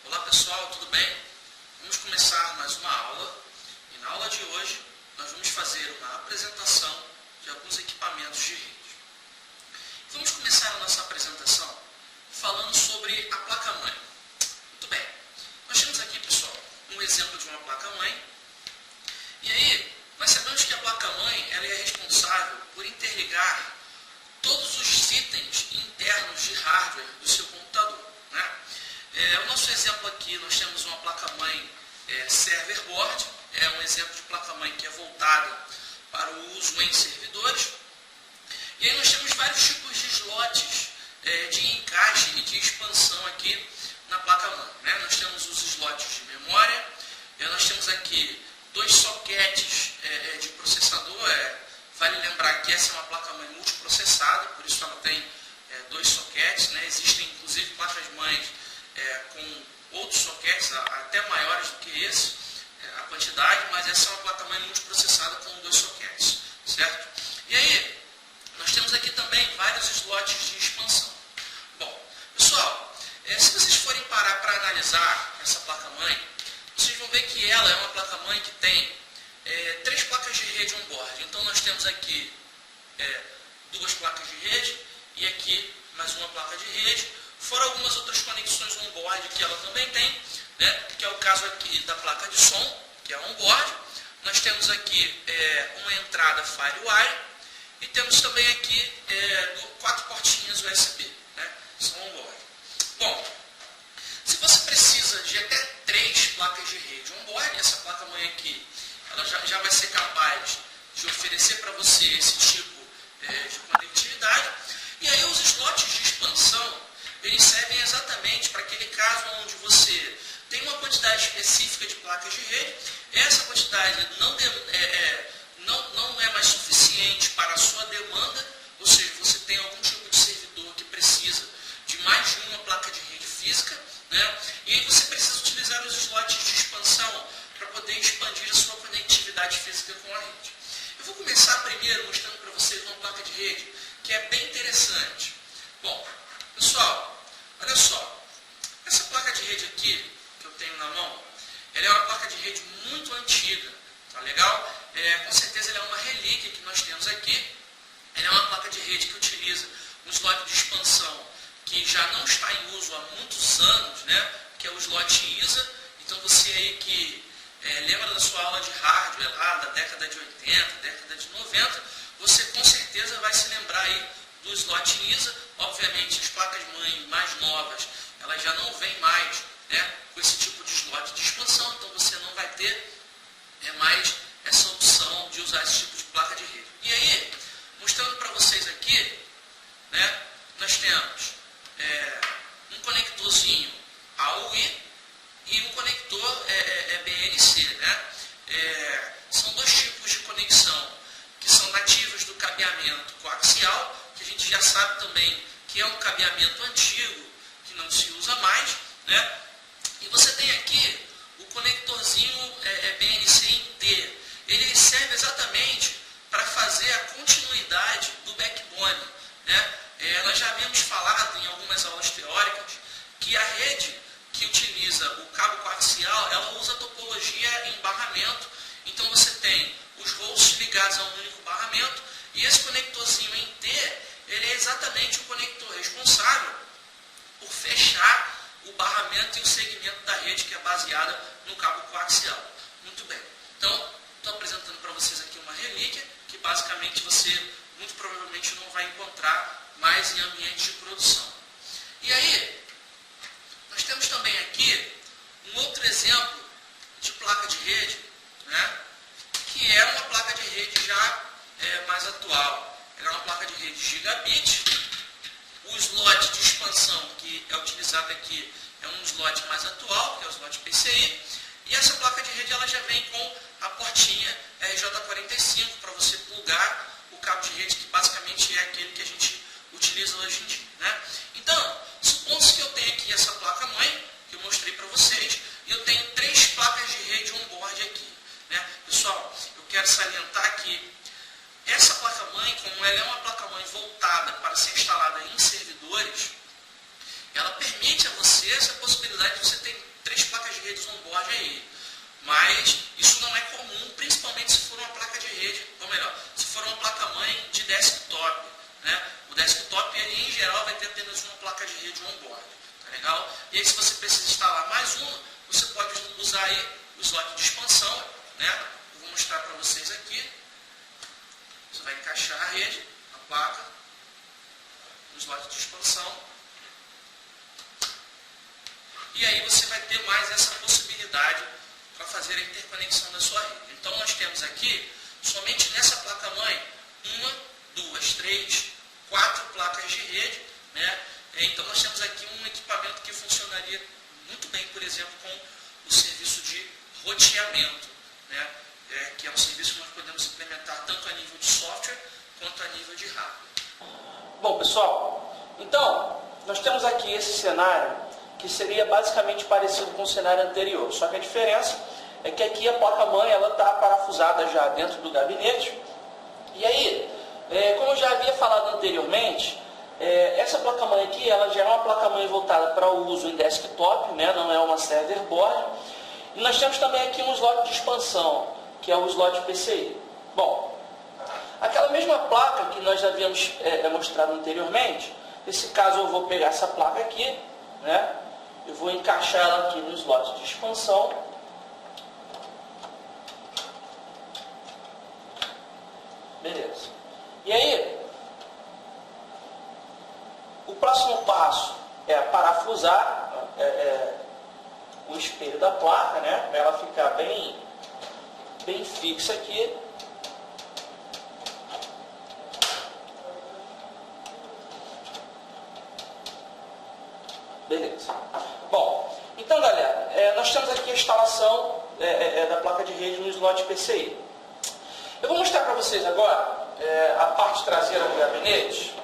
Olá pessoal, tudo bem? Vamos começar mais uma aula e na aula de hoje nós vamos fazer uma apresentação de alguns equipamentos de rede. Vamos começar a nossa apresentação falando sobre a placa-mãe. Muito bem, nós temos aqui, pessoal, um exemplo de uma placa-mãe e aí nós sabemos que a placa-mãe ela é responsável por interligar todos os itens internos de hardware do seu computador, né? O nosso exemplo aqui, nós temos uma placa-mãe server board, é um exemplo de placa-mãe que é voltada para o uso em servidores. E aí nós temos vários tipos de slots de encaixe e de expansão aqui na placa-mãe, né? Nós temos os slots de memória, nós temos aqui dois sockets de processador. Vale lembrar que essa é uma placa-mãe multiprocessada, por isso ela tem dois sockets, né? Existem inclusive placas-mães com outros sockets até maiores do que esse, a quantidade, mas essa é uma placa-mãe multiprocessada com dois sockets, certo? E aí, nós temos aqui também vários slots de expansão. Bom, pessoal, se vocês forem parar para analisar essa placa-mãe, vocês vão ver que ela é uma placa-mãe que tem três placas de rede on-board. Então nós temos aqui duas placas de rede e aqui mais uma placa de rede, fora algumas outras conexões on-board que ela também tem, né? Que é o caso aqui da placa de som, que é on-board. Nós temos aqui uma entrada FireWire e temos também aqui 4 portinhas USB, né? São on-board. Bom, se você precisa de até 3 placas de rede on-board, essa placa-mãe aqui ela já vai ser capaz de oferecer para você esse tipo de conectividade. E aí os slots de expansão, eles servem exatamente para aquele caso onde você tem uma quantidade específica de placas de rede, essa quantidade não é mais suficiente para a sua demanda, ou seja, você tem algum tipo de servidor que precisa de mais de uma placa de rede física, né? E aí você precisa utilizar os slots de expansão para poder expandir a sua conectividade física com a rede. Eu vou começar primeiro mostrando para vocês uma placa de rede que é bem interessante. Bom, pessoal, olha só, essa placa de rede aqui que eu tenho na mão, ela é uma placa de rede muito antiga, tá legal? Com certeza ela é uma relíquia que nós temos aqui. Ela é uma placa de rede que utiliza um slot de expansão que já não está em uso há muitos anos, né? Que é o slot ISA. Então você aí que lembra da sua aula de hardware lá da década de 80, década de 90, você com certeza vai se lembrar aí do slot ISA. Obviamente as placas-mãe mais novas, elas já não vêm mais, né, com esse tipo de slot de expansão, então você não vai ter mais essa opção de usar esse tipo de placa de rede. E aí, mostrando para vocês aqui, né, nós temos um conectorzinho AUI e um conector BNC, né? São dois tipos de conexão que são nativos do cabeamento coaxial, que a gente já sabe também que é um cabeamento antigo, que não se usa mais, né? E você tem aqui o conectorzinho BNC em T. Ele serve exatamente para fazer a continuidade do backbone, né? Nós já havíamos falado em algumas aulas teóricas que a rede que utiliza o cabo coaxial, ela usa a topologia em barramento. Então você tem os hosts ligados a um único barramento e esse conectorzinho em T, ele é exatamente o conector responsável por fechar o barramento e o segmento da rede que é baseada no cabo coaxial. Muito bem. Então, estou apresentando para vocês aqui uma relíquia que basicamente você muito provavelmente não vai encontrar mais em ambiente de produção. E aí, nós temos também aqui um outro exemplo de placa de rede, né, que é uma placa de rede já mais atual. Ela é uma placa de rede gigabit. O slot de expansão que é utilizado aqui é um slot mais atual, que é o slot PCI. E essa placa de rede ela já vem com a portinha RJ45 para você plugar o cabo de rede, que basicamente é aquele que a gente utiliza hoje em dia, né? Então, supondo que eu tenho aqui essa placa-mãe, que eu mostrei para vocês, e eu tenho 3 placas de rede on-board aqui, né? Pessoal, eu quero salientar que essa placa-mãe, como ela é uma placa-mãe voltada para ser instalada em servidores, ela permite a você aparecer essa possibilidade de você ter 3 placas de rede on-board aí. Mas isso não é comum, principalmente se for uma placa de rede, ou melhor, se for uma placa-mãe de desktop. Né? O desktop, ele, em geral, vai ter apenas uma placa de rede on-board. Tá legal? E aí, se você precisa instalar mais uma, você pode usar aí o slot de expansão. Né? Eu vou mostrar para vocês aqui. Você vai encaixar a rede, a placa, no slot de expansão. E aí você vai ter mais essa possibilidade para fazer a interconexão da sua rede. Então nós temos aqui, somente nessa placa-mãe, 1, 2, 3, 4 placas de rede. Né? Então nós temos aqui um equipamento que funcionaria muito bem, por exemplo, com o serviço de roteamento. Né? Que é um serviço que nós podemos implementar tanto a nível de software quanto a nível de hardware. Bom, pessoal, então nós temos aqui esse cenário que seria basicamente parecido com o cenário anterior, só que a diferença é que aqui a placa-mãe está parafusada já dentro do gabinete. E aí, como eu já havia falado anteriormente, essa placa-mãe aqui ela já é uma placa-mãe voltada para o uso em desktop, né? Não é uma server board. E nós temos também aqui um slot de expansão, que é o slot PCI. Bom, aquela mesma placa que nós já havíamos mostrado anteriormente, nesse caso eu vou pegar essa placa aqui, né? Eu vou encaixar ela aqui no slot de expansão. Beleza. E aí, o próximo passo é parafusar o espelho da placa, né? Para ela ficar bem fixa aqui. Beleza. Bom, então galera, nós temos aqui a instalação da placa de rede no slot PCI. Eu vou mostrar para vocês agora a parte traseira do gabinete.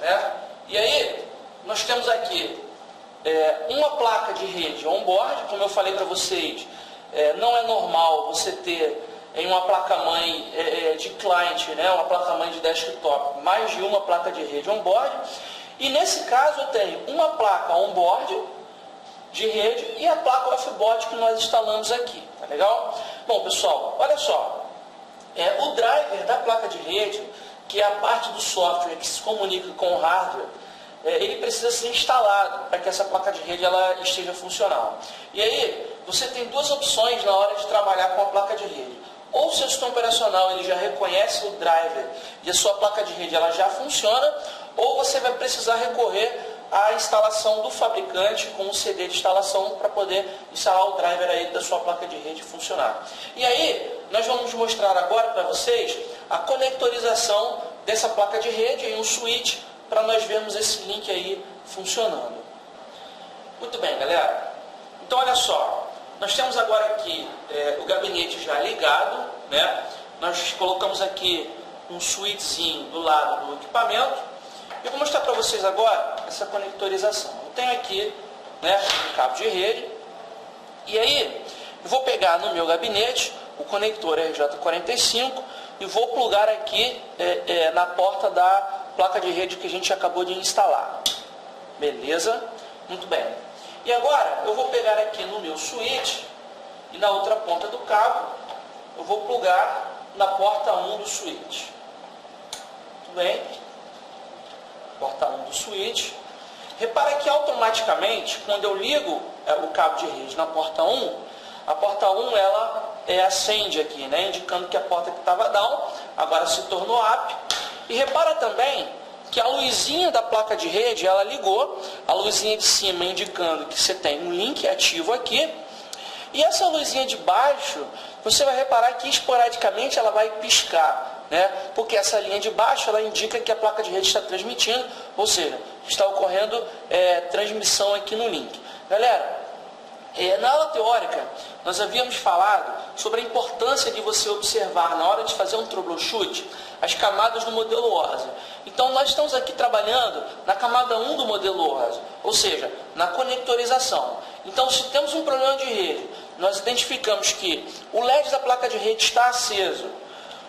Né? E aí, nós temos aqui uma placa de rede on-board. Como eu falei para vocês, não é normal você ter em uma placa-mãe de client, né, uma placa-mãe de desktop, mais de uma placa de rede on-board. E nesse caso eu tenho uma placa on-board de rede e a placa off-board que nós instalamos aqui. Tá legal? Bom, pessoal, olha só. O driver da placa de rede, que é a parte do software que se comunica com o hardware, ele precisa ser instalado para que essa placa de rede ela esteja funcional. E aí, você tem duas opções na hora de trabalhar com a placa de rede. Ou o seu sistema operacional ele já reconhece o driver e a sua placa de rede ela já funciona, ou você vai precisar recorrer à instalação do fabricante com um CD de instalação para poder instalar o driver aí da sua placa de rede funcionar. E aí, nós vamos mostrar agora para vocês a conectorização dessa placa de rede em um switch para nós vermos esse link aí funcionando. Muito bem, galera. Então, olha só. Nós temos agora aqui o gabinete já ligado, né? Nós colocamos aqui um switchzinho do lado do equipamento. Eu vou mostrar para vocês agora essa conectorização. Eu tenho aqui, né, um cabo de rede. E aí, eu vou pegar no meu gabinete o conector RJ45 e vou plugar aqui na porta da placa de rede que a gente acabou de instalar. Beleza? Muito bem. E agora, eu vou pegar aqui no meu switch e na outra ponta do cabo, eu vou plugar na porta 1 do switch. Muito bem. Porta 1 do switch. Repara que automaticamente, quando eu ligo o cabo de rede na porta 1, a porta 1 ela acende aqui, né, indicando que a porta que estava down agora se tornou up. E repara também que a luzinha da placa de rede ela ligou, a luzinha de cima indicando que você tem um link ativo aqui. E essa luzinha de baixo, você vai reparar que esporadicamente ela vai piscar, né? Porque essa linha de baixo ela indica que a placa de rede está transmitindo, ou seja, está ocorrendo transmissão aqui no link. Galera, na aula teórica, nós havíamos falado sobre a importância de você observar, na hora de fazer um troubleshoot, as camadas do modelo ORSA. Então, nós estamos aqui trabalhando na camada 1 do modelo ORSA, ou seja, na conectorização. Então, se temos um problema de rede, nós identificamos que o LED da placa de rede está aceso,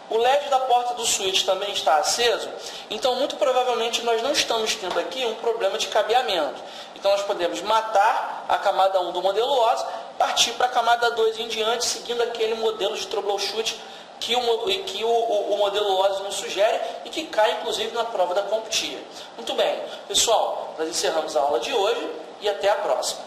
O LED da porta do switch também está aceso, então muito provavelmente nós não estamos tendo aqui um problema de cabeamento. Então nós podemos matar a camada 1 do modelo OSI, partir para a camada 2 em diante, seguindo aquele modelo de troubleshoot que o modelo OSI nos sugere e que cai inclusive na prova da CompTIA. Muito bem, pessoal, nós encerramos a aula de hoje e até a próxima.